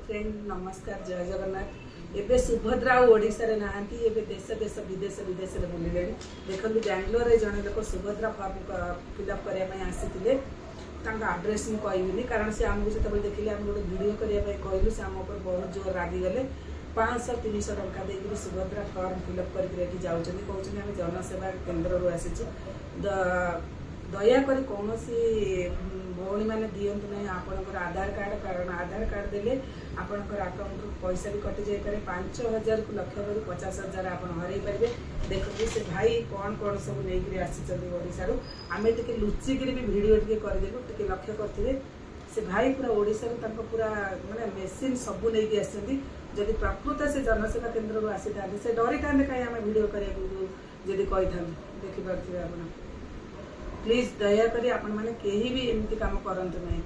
Friend नमस्कार जय जगन्नाथ। एबे सुभद्रा ओडिशा ना एबे देश देश विदेश विदेश में बुले देखते बेंगलोर जड़े लोक सुभद्रा फॉर्म फिलअप करने आसी आड्रेस मुझे कहबी कारण से आमको जो देखिले आम गोटे वीडियो करने कहलु से आम बहुत जोर रागिगले 500-300 टंका देकर सुभद्रा फॉर्म फिलअप करके जाऊँच कहते आम जनसेवा केन्द्र आसी दयाकोरी कौन भौणी मैंने दिंतु ना आपंकर आधार कार्ड कारण आधार कार्ड देले आपंकर अकाउंट पैसा भी कटि जाए 5,000 को लक्ष्य कर 50,000 आप हर पारे। देखते से भाई कौन कौन सब नहीं आसीशारू आम टे लुचिक भी भिड टे करदेलु टे लक्ष्य करते से भाई पूरा ओडिशा पूरा माने मेसीन सबू नहीं आसती जदि प्रकृत से जनसेवा केन्द्र आसी था से डरी था कहीं आम भिड करी कही था देखिपे आप प्लीज दयाकोरी आपण मैंने कहीं भी एमती काम करंतु नहीं।